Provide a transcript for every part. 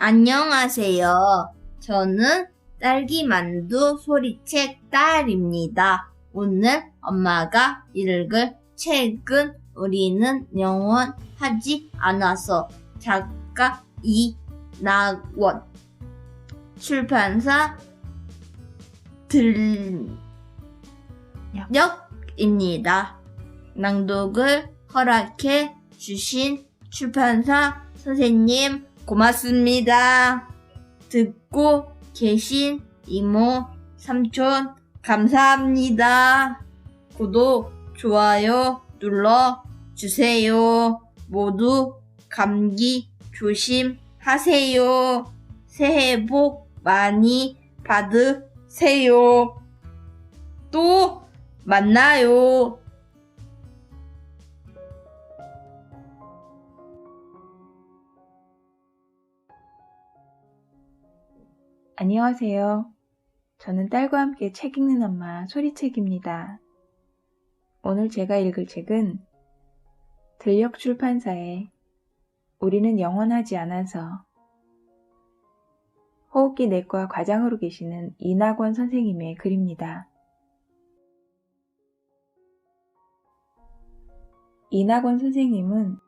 안녕하세요. 저는 딸기만두 소리책 딸입니다. 오늘 엄마가 읽을 책은 우리는 영원하지 않아서 작가 이낙원 출판사 들녘입니다. 낭독을 허락해 주신 출판사 선생님 고맙습니다. 듣고 계신 이모, 삼촌 감사합니다. 구독, 좋아요 눌러주세요. 모두 감기 조심하세요. 새해 복 많이 받으세요. 또 만나요. 안녕하세요. 저는 딸과 함께 책 읽는 엄마 소리책입니다. 오늘 제가 읽을 책은 들녘 출판사의 우리는 영원하지 않아서 호흡기 내과 과장으로 계시는 이낙원 선생님의 글입니다. 이낙원 선생님은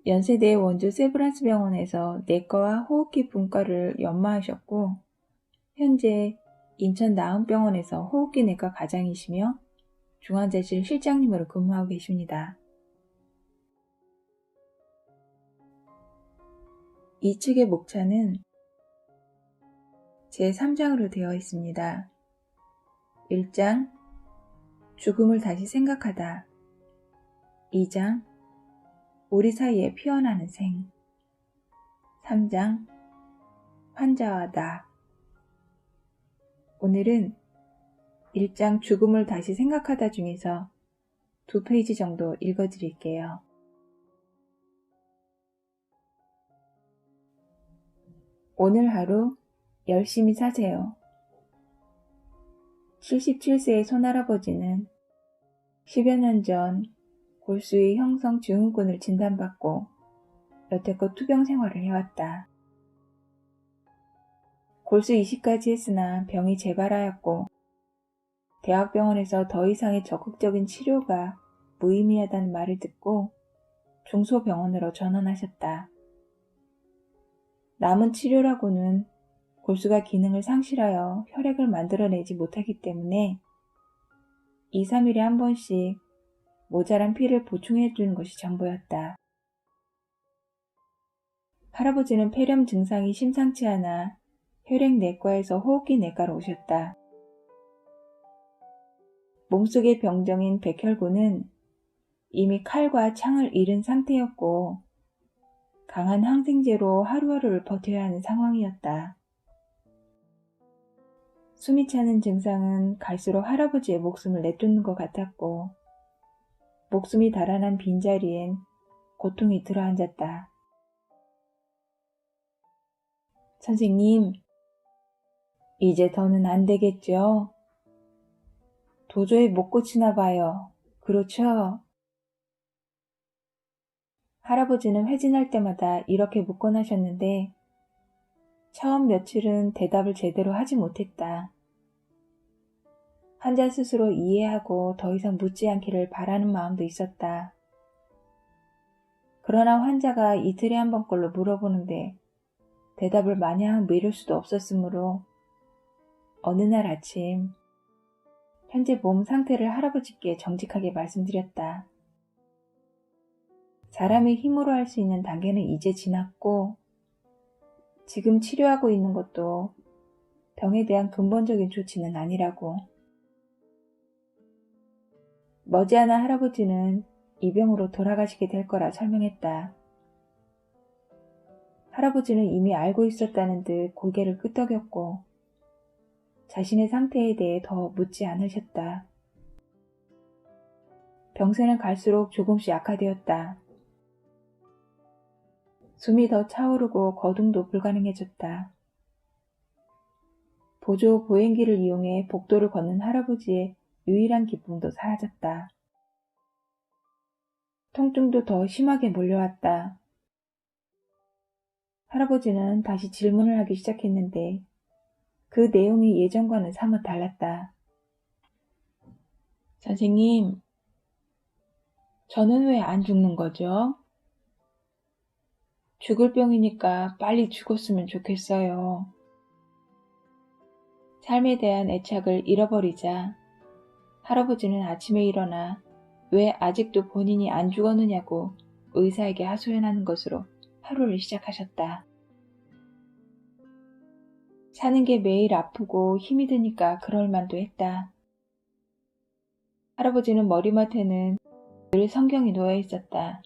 연세대 원주 세브란스 병원에서 내과와 호흡기 분과를 연마하셨고 현재 인천 나은병원에서 호흡기 내과 과장이시며 중환자실 실장님으로 근무하고 계십니다. 이 책의 목차는 제3장으로 되어 있습니다. 1장 죽음을 다시 생각하다. 2장 우리 사이에 피어나는 생. 3장 환자와 나. 오늘은 1장 죽음을 다시 생각하다 중에서 2페이지 정도 읽어드릴게요. 오늘 하루 열심히 사세요. 77세의 손할아버지는 10여 년 전 골수의 형성 증후군을 진단받고 여태껏 투병 생활을 해왔다. 골수 이식까지 했으나 병이 재발하였고 대학병원에서 더 이상의 적극적인 치료가 무의미하다는 말을 듣고 중소병원으로 전원하셨다. 남은 치료라고는 골수가 기능을 상실하여 혈액을 만들어내지 못하기 때문에 2, 3일에 한 번씩 모자란 피를 보충해 주는 것이 전부였다. 할아버지는 폐렴 증상이 심상치 않아 혈액내과에서 호흡기 내과로 오셨다. 몸속의 병정인 백혈구는 이미 칼과 창을 잃은 상태였고 강한 항생제로 하루하루를 버텨야 하는 상황이었다. 숨이 차는 증상은 갈수록 할아버지의 목숨을 내쫓는 것 같았고 목숨이 달아난 빈자리엔 고통이 들어앉았다. 선생님, 이제 더는 안 되겠죠? 도저히 못 고치나 봐요. 그렇죠? 할아버지는 회진할 때마다 이렇게 묻곤하셨는데 처음 며칠은 대답을 제대로 하지 못했다. 환자 스스로 이해하고 더 이상 묻지 않기를 바라는 마음도 있었다. 그러나 환자가 이틀에 한 번꼴로 물어보는데 대답을 마냥 미룰 수도 없었으므로 어느 날 아침 현재 몸 상태를 할아버지께 정직하게 말씀드렸다. 사람이 힘으로 할 수 있는 단계는 이제 지났고 지금 치료하고 있는 것도 병에 대한 근본적인 조치는 아니라고. 머지않아 할아버지는 이 병으로 돌아가시게 될 거라 설명했다. 할아버지는 이미 알고 있었다는 듯 고개를 끄덕였고 자신의 상태에 대해 더 묻지 않으셨다. 병세는 갈수록 조금씩 악화되었다. 숨이 더 차오르고 거동도 불가능해졌다. 보조 보행기를 이용해 복도를 걷는 할아버지의 유일한 기쁨도 사라졌다. 통증도 더 심하게 몰려왔다. 할아버지는 다시 질문을 하기 시작했는데 그 내용이 예전과는 사뭇 달랐다. 선생님, 저는 왜 안 죽는 거죠? 죽을 병이니까 빨리 죽었으면 좋겠어요. 삶에 대한 애착을 잃어버리자 할아버지는 아침에 일어나 왜 아직도 본인이 안 죽었느냐고 의사에게 하소연하는 것으로 하루를 시작하셨다. 사는 게 매일 아프고 힘이 드니까 그럴 만도 했다. 할아버지는 머리맡에는 늘 성경이 놓여 있었다.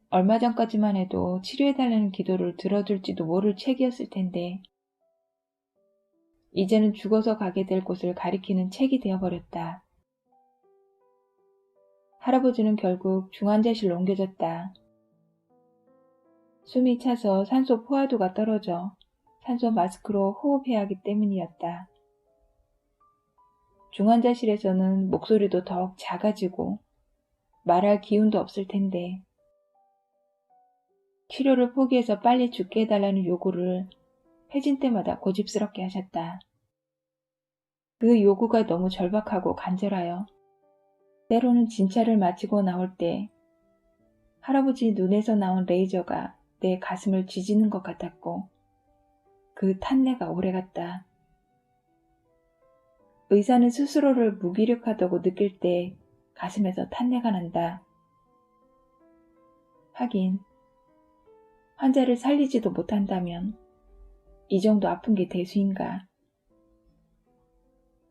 얼마 전까지만 해도 치료해달라는 기도를 들어줄지도 모를 책이었을 텐데 이제는 죽어서 가게 될 곳을 가리키는 책이 되어버렸다. 할아버지는 결국 중환자실로 옮겨졌다. 숨이 차서 산소 포화도가 떨어져 산소 마스크로 호흡해야 하기 때문이었다. 중환자실에서는 목소리도 더욱 작아지고 말할 기운도 없을 텐데 치료를 포기해서 빨리 죽게 해달라는 요구를 해진 때마다 고집스럽게 하셨다. 그 요구가 너무 절박하고 간절하여 때로는 진찰을 마치고 나올 때 할아버지 눈에서 나온 레이저가 내 가슴을 지지는 것 같았고 그 탄내가 오래갔다. 의사는 스스로를 무기력하다고 느낄 때 가슴에서 탄내가 난다. 하긴 환자를 살리지도 못한다면 이 정도 아픈 게 대수인가.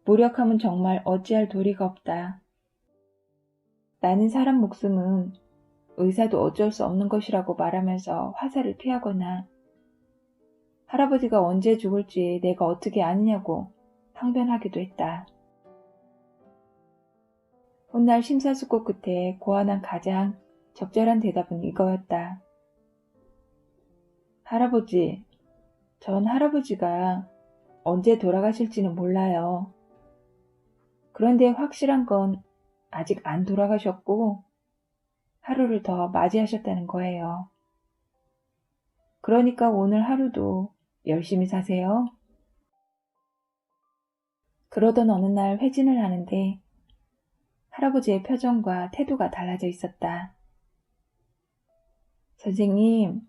무력함은 정말 어찌할 도리가 없다. 나는 사람 목숨은 의사도 어쩔 수 없는 것이라고 말하면서 화살을 피하거나 할아버지가 언제 죽을지 내가 어떻게 아느냐고 항변하기도 했다. 훗날 심사숙고 끝에 고안한 가장 적절한 대답은 이거였다. 할아버지, 전 할아버지가 언제 돌아가실지는 몰라요. 그런데 확실한 건 아직 안 돌아가셨고 하루를 더 맞이하셨다는 거예요. 그러니까 오늘 하루도 열심히 사세요. 그러던 어느 날 회진을 하는데 할아버지의 표정과 태도가 달라져 있었다. 선생님,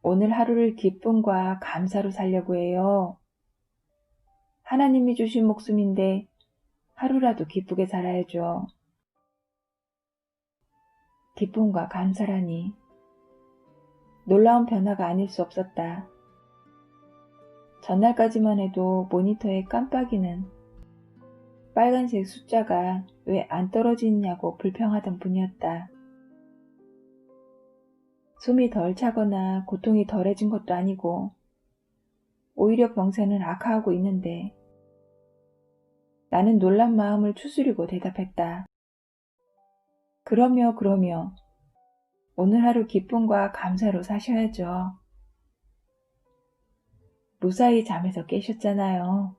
오늘 하루를 기쁨과 감사로 살려고 해요. 하나님이 주신 목숨인데 하루라도 기쁘게 살아야죠. 기쁨과 감사라니 놀라운 변화가 아닐 수 없었다. 전날까지만 해도 모니터에 깜빡이는 빨간색 숫자가 왜 안 떨어지느냐고 불평하던 분이었다. 숨이 덜 차거나 고통이 덜해진 것도 아니고 오히려 병세는 악화하고 있는데 나는 놀란 마음을 추스리고 대답했다. 그러며 오늘 하루 기쁨과 감사로 사셔야죠. 무사히 잠에서 깨셨잖아요.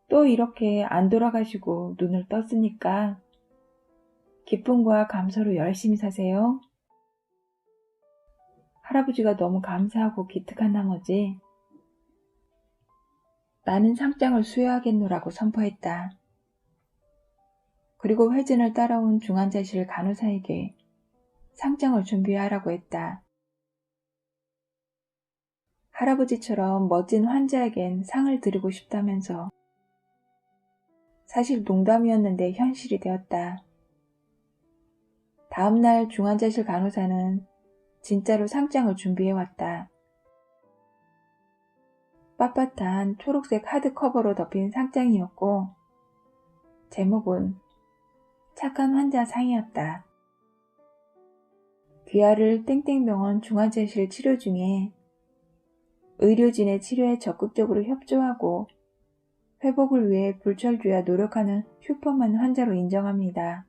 또 이렇게 안 돌아가시고 눈을 떴으니까 기쁨과 감사로 열심히 사세요. 할아버지가 너무 감사하고 기특한 나머지 나는 상장을 수여하겠노라고 선포했다. 그리고 회진을 따라온 중환자실 간호사에게 상장을 준비하라고 했다. 할아버지처럼 멋진 환자에겐 상을 드리고 싶다면서 사실 농담이었는데 현실이 되었다. 다음날 중환자실 간호사는 진짜로 상장을 준비해왔다. 빳빳한 초록색 하드커버로 덮인 상장이었고 제목은 착한 환자 상이었다. 귀하를 땡땡병원 중환자실 치료 중에 의료진의 치료에 적극적으로 협조하고 회복을 위해 불철주야 노력하는 슈퍼맨 환자로 인정합니다.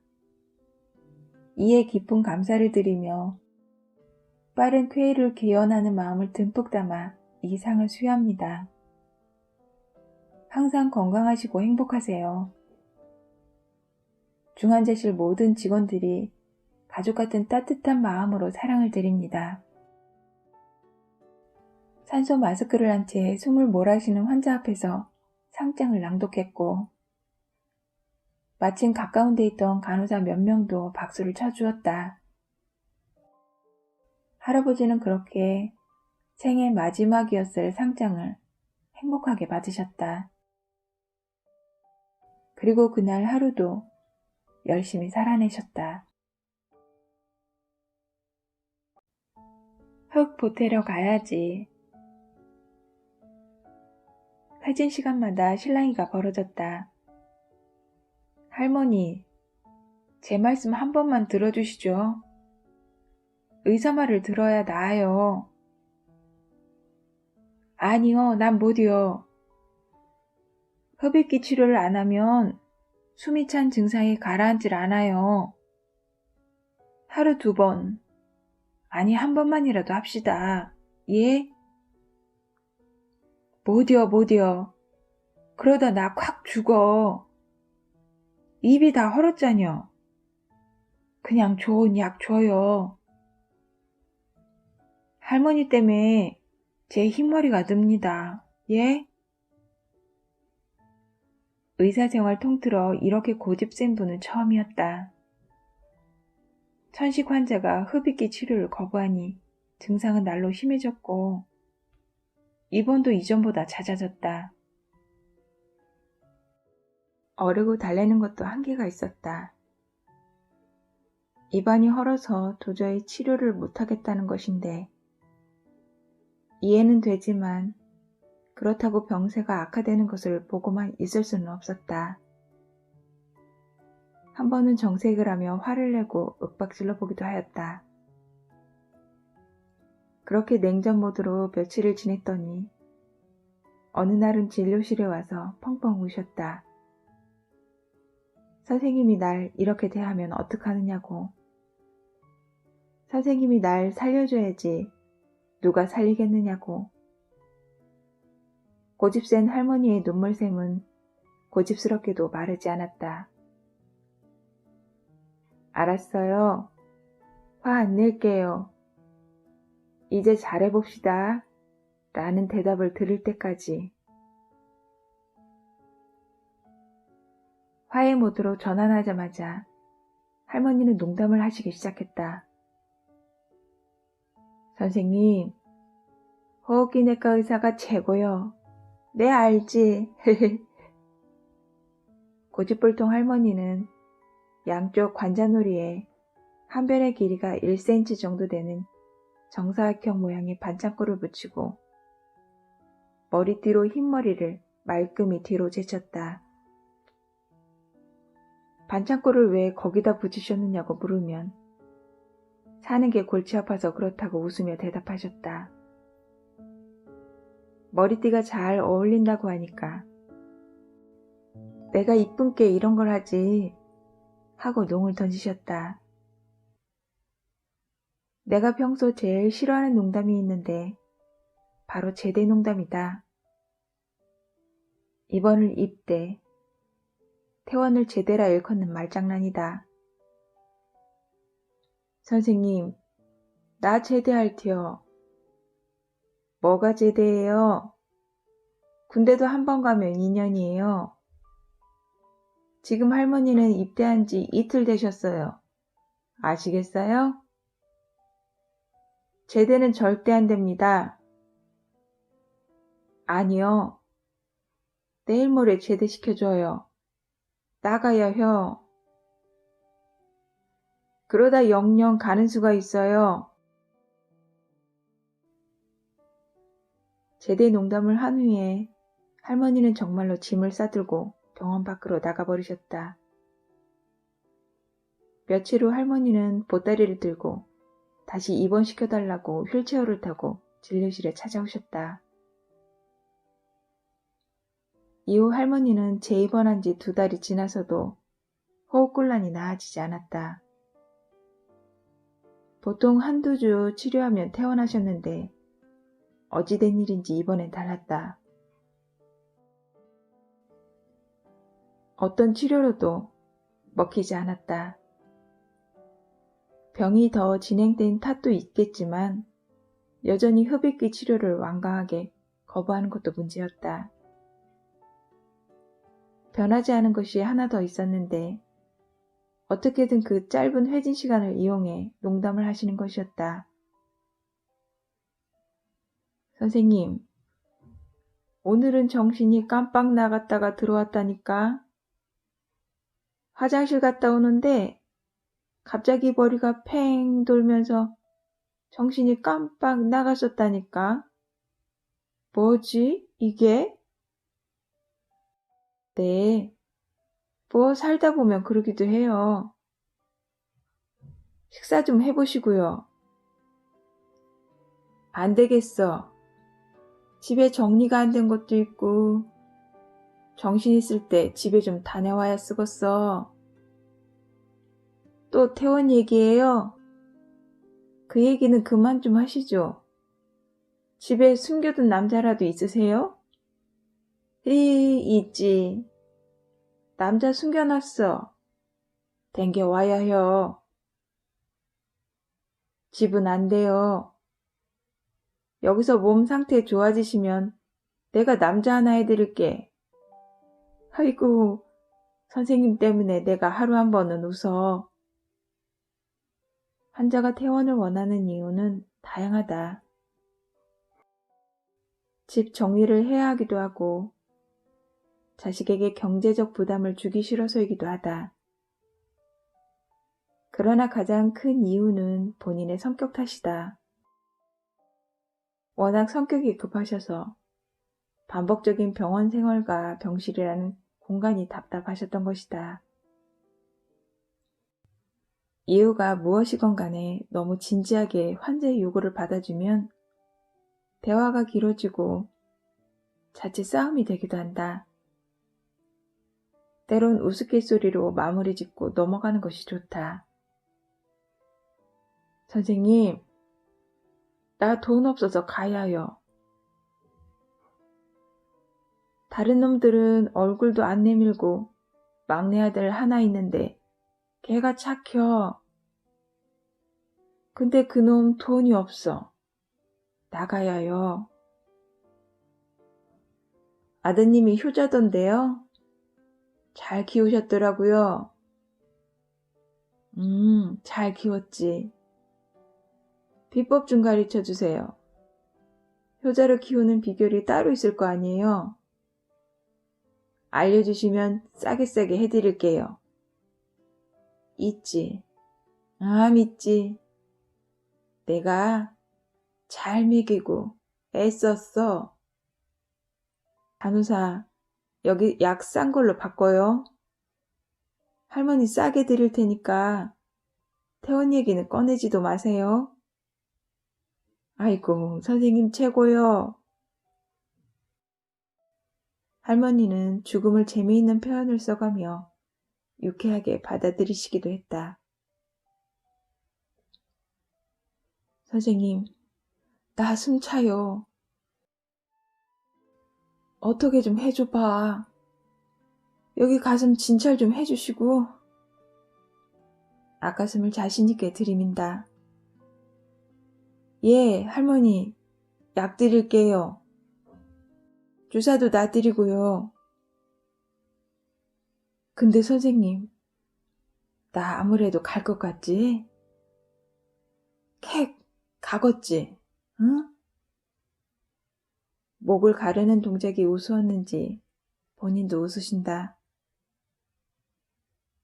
이에 깊은 감사를 드리며 빠른 쾌유를 기원하는 마음을 듬뿍 담아 이 상을 수여합니다. 항상 건강하시고 행복하세요. 중환자실 모든 직원들이 가족 같은 따뜻한 마음으로 사랑을 드립니다. 산소 마스크를 한 채 숨을 몰아쉬는 환자 앞에서 상장을 낭독했고 마침 가까운 데 있던 간호사 몇 명도 박수를 쳐주었다. 할아버지는 그렇게 생애 마지막이었을 상장을 행복하게 받으셨다. 그리고 그날 하루도 열심히 살아내셨다. 흙 보태러 가야지. 사진 시간마다 실랑이가 벌어졌다. 할머니, 제 말씀 한 번만 들어주시죠. 의사 말을 들어야 나아요. 아니요, 난 못이요. 흡입기 치료를 안 하면 숨이 찬 증상이 가라앉질 않아요. 하루 2번, 아니 한 번만이라도 합시다. 예? 못이요. 그러다 나 콱 죽어. 입이 다 헐었잖여. 그냥 좋은 약 줘요. 할머니 때문에 제 흰머리가 듭니다. 예? 의사생활 통틀어 이렇게 고집센 분은 처음이었다. 천식 환자가 흡입기 치료를 거부하니 증상은 날로 심해졌고 입원도 이전보다 잦아졌다. 어르고 달래는 것도 한계가 있었다. 입안이 헐어서 도저히 치료를 못하겠다는 것인데 이해는 되지만 그렇다고 병세가 악화되는 것을 보고만 있을 수는 없었다. 한 번은 정색을 하며 화를 내고 윽박질러 보기도 하였다. 그렇게 냉전 모드로 며칠을 지냈더니 어느 날은 진료실에 와서 펑펑 우셨다. 선생님이 날 이렇게 대하면 어떡하느냐고. 선생님이 날 살려줘야지 누가 살리겠느냐고. 고집센 할머니의 눈물샘은 고집스럽게도 마르지 않았다. 알았어요. 화 안 낼게요. 이제 잘해봅시다. 라는 대답을 들을 때까지. 화해 모드로 전환하자마자 할머니는 농담을 하시기 시작했다. 선생님, 호흡기내과 의사가 최고요. 네, 알지. 고집불통 할머니는 양쪽 관자놀이에 한 변의 길이가 1cm 정도 되는 정사각형 모양의 반창고를 붙이고 머리띠로 흰머리를 말끔히 뒤로 제쳤다. 반창고를 왜 거기다 붙이셨느냐고 물으면 사는 게 골치 아파서 그렇다고 웃으며 대답하셨다. 머리띠가 잘 어울린다고 하니까 내가 이쁜 게 이런 걸 하지 하고 농을 던지셨다. 내가 평소 제일 싫어하는 농담이 있는데 바로 제대 농담이다. 입원을 입대, 퇴원을 제대라 일컫는 말장난이다. 선생님, 나 제대할게요. 뭐가 제대예요? 군대도 한 번 가면 2년이에요. 지금 할머니는 입대한 지 이틀 되셨어요. 아시겠어요? 제대는 절대 안 됩니다. 아니요. 내일 모레 제대시켜줘요. 나가요, 형. 그러다 영영 가는 수가 있어요. 제대 농담을 한 후에 할머니는 정말로 짐을 싸들고 병원 밖으로 나가버리셨다. 며칠 후 할머니는 보따리를 들고 다시 입원시켜달라고 휠체어를 타고 진료실에 찾아오셨다. 이후 할머니는 재입원한 지 2달이 지나서도 호흡곤란이 나아지지 않았다. 보통 1~2주 치료하면 퇴원하셨는데 어찌된 일인지 이번엔 달랐다. 어떤 치료로도 먹히지 않았다. 병이 더 진행된 탓도 있겠지만 여전히 흡입기 치료를 완강하게 거부하는 것도 문제였다. 변하지 않은 것이 하나 더 있었는데 어떻게든 그 짧은 회진 시간을 이용해 농담을 하시는 것이었다. 선생님, 오늘은 정신이 깜빡 나갔다가 들어왔다니까. 화장실 갔다 오는데 갑자기 머리가 팽 돌면서 정신이 깜빡 나갔었다니까. 뭐지, 이게? 네, 뭐 살다 보면 그러기도 해요. 식사 좀 해보시고요. 안 되겠어. 집에 정리가 안 된 것도 있고 정신 있을 때 집에 좀 다녀와야 쓰겄어. 또 태원 얘기예요? 그 얘기는 그만 좀 하시죠. 집에 숨겨둔 남자라도 있으세요? 있지. 남자 숨겨놨어. 댕겨와야 해요. 집은 안 돼요. 여기서 몸 상태 좋아지시면 내가 남자 하나 해드릴게. 아이고, 선생님 때문에 내가 하루 한 번은 웃어. 환자가 퇴원을 원하는 이유는 다양하다. 집 정리를 해야 하기도 하고 자식에게 경제적 부담을 주기 싫어서이기도 하다. 그러나 가장 큰 이유는 본인의 성격 탓이다. 워낙 성격이 급하셔서 반복적인 병원 생활과 병실이라는 공간이 답답하셨던 것이다. 이유가 무엇이건 간에 너무 진지하게 환자의 요구를 받아주면 대화가 길어지고 자칫 싸움이 되기도 한다. 때론 우스갯소리로 마무리 짓고 넘어가는 것이 좋다. 선생님, 나 돈 없어서 가야 해요. 다른 놈들은 얼굴도 안 내밀고 막내 아들 하나 있는데 걔가 착혀. 근데 그놈 돈이 없어. 나가야 해요. 아드님이 효자던데요? 잘 키우셨더라고요. 잘 키웠지. 비법 좀 가르쳐 주세요. 효자를 키우는 비결이 따로 있을 거 아니에요? 알려주시면 싸게 해드릴게요. 있지. 믿지. 내가 잘 먹이고 애썼어. 간호사, 여기 약 싼 걸로 바꿔요. 할머니 싸게 드릴 테니까 퇴원 얘기는 꺼내지도 마세요. 아이고, 선생님 최고요. 할머니는 죽음을 재미있는 표현을 써가며 유쾌하게 받아들이시기도 했다. 선생님, 나 숨 차요. 어떻게 좀 해줘봐. 여기 가슴 진찰 좀 해주시고. 아가슴을 자신있게 들이민다. 예, 할머니, 약 드릴게요. 주사도 놔드리고요. 근데 선생님, 나 아무래도 갈 것 같지? 캑, 가겄지? 응? 목을 가르는 동작이 우스웠는지 본인도 웃으신다.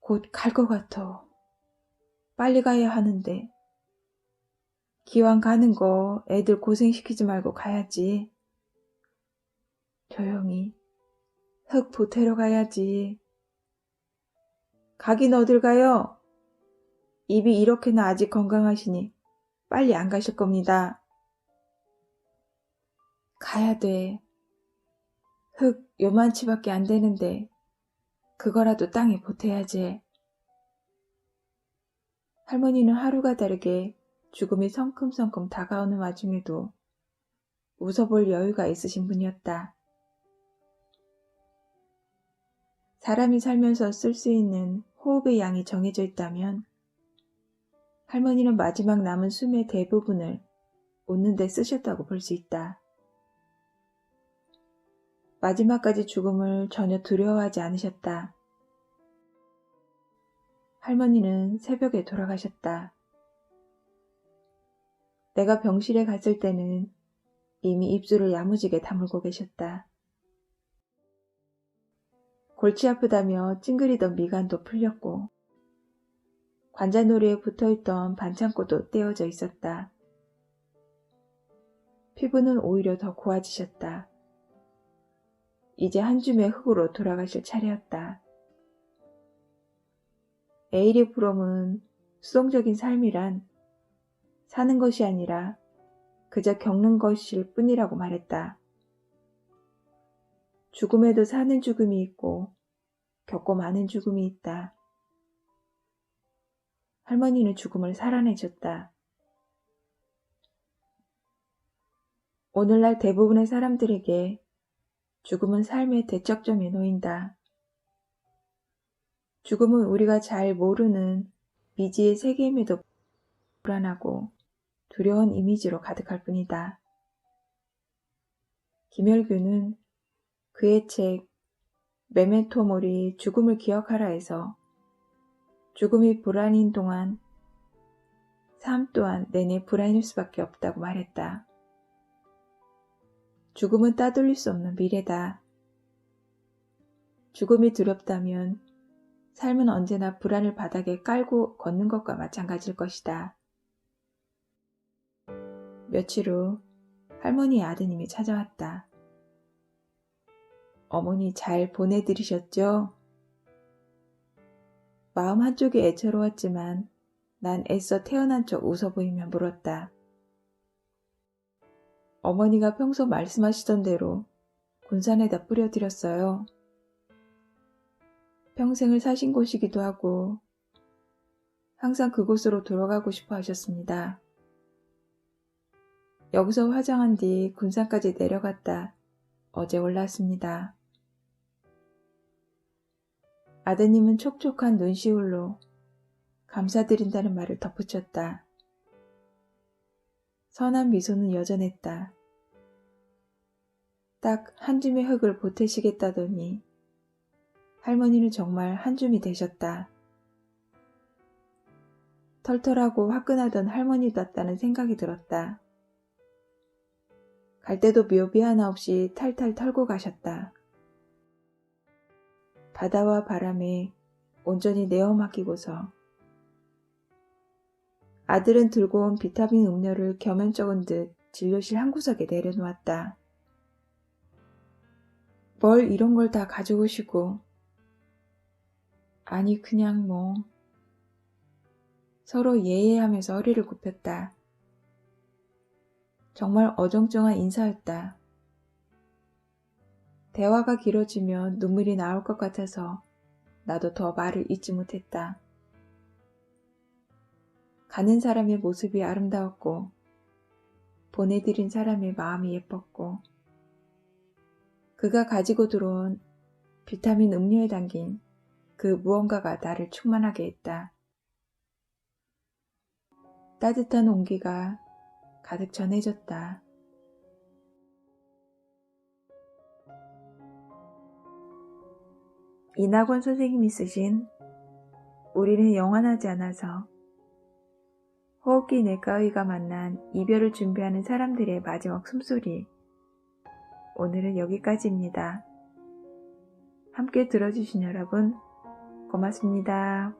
곧 갈 것 같아. 빨리 가야 하는데. 기왕 가는 거 애들 고생시키지 말고 가야지. 조용히 흙 보태러 가야지. 가긴 어딜 가요? 입이 이렇게나 아직 건강하시니 빨리 안 가실 겁니다. 가야 돼. 흙 요만치밖에 안 되는데 그거라도 땅에 보태야지. 할머니는 하루가 다르게 죽음이 성큼성큼 다가오는 와중에도 웃어볼 여유가 있으신 분이었다. 사람이 살면서 쓸 수 있는 호흡의 양이 정해져 있다면 할머니는 마지막 남은 숨의 대부분을 웃는 데 쓰셨다고 볼 수 있다. 마지막까지 죽음을 전혀 두려워하지 않으셨다. 할머니는 새벽에 돌아가셨다. 내가 병실에 갔을 때는 이미 입술을 야무지게 다물고 계셨다. 골치 아프다며 찡그리던 미간도 풀렸고 관자놀이에 붙어있던 반창고도 떼어져 있었다. 피부는 오히려 더 고와지셨다. 이제 한 줌의 흙으로 돌아가실 차례였다. 에이리 브롬은 수동적인 삶이란 사는 것이 아니라 그저 겪는 것일 뿐이라고 말했다. 죽음에도 사는 죽음이 있고 겪고 마는 죽음이 있다. 할머니는 죽음을 살아내줬다. 오늘날 대부분의 사람들에게 죽음은 삶의 대척점에 놓인다. 죽음은 우리가 잘 모르는 미지의 세계임에도 불안하고 두려운 이미지로 가득할 뿐이다. 김열규는 그의 책 메멘토 모리 죽음을 기억하라에서 죽음이 불안인 동안 삶 또한 내내 불안일 수밖에 없다고 말했다. 죽음은 따돌릴 수 없는 미래다. 죽음이 두렵다면 삶은 언제나 불안을 바닥에 깔고 걷는 것과 마찬가지일 것이다. 며칠 후 할머니의 아드님이 찾아왔다. 어머니 잘 보내드리셨죠? 마음 한쪽이 애처로웠지만 난 애써 태어난 척 웃어 보이며 물었다. 어머니가 평소 말씀하시던 대로 군산에다 뿌려드렸어요. 평생을 사신 곳이기도 하고 항상 그곳으로 돌아가고 싶어 하셨습니다. 여기서 화장한 뒤 군산까지 내려갔다 어제 올라왔습니다. 아드님은 촉촉한 눈시울로 감사드린다는 말을 덧붙였다. 선한 미소는 여전했다. 딱 한 줌의 흙을 보태시겠다더니 할머니는 정말 한 줌이 되셨다. 털털하고 화끈하던 할머니 같다는 생각이 들었다. 갈 때도 묘비 하나 없이 탈탈 털고 가셨다. 바다와 바람에 온전히 내어 맡기고서 아들은 들고 온 비타민 음료를 겸연 적은 듯 진료실 한 구석에 내려놓았다. 뭘 이런 걸 다 가져오시고. 아니 그냥 뭐. 서로 예예하면서 허리를 굽혔다. 정말 어정쩡한 인사였다. 대화가 길어지면 눈물이 나올 것 같아서 나도 더 말을 잇지 못했다. 가는 사람의 모습이 아름다웠고 보내드린 사람의 마음이 예뻤고 그가 가지고 들어온 비타민 음료에 담긴 그 무언가가 나를 충만하게 했다. 따뜻한 온기가 가득 전해졌다. 이낙원 선생님이 쓰신 우리는 영원하지 않아서 호흡기 내과의가 만난 이별을 준비하는 사람들의 마지막 숨소리. 오늘은 여기까지입니다. 함께 들어주신 여러분 고맙습니다.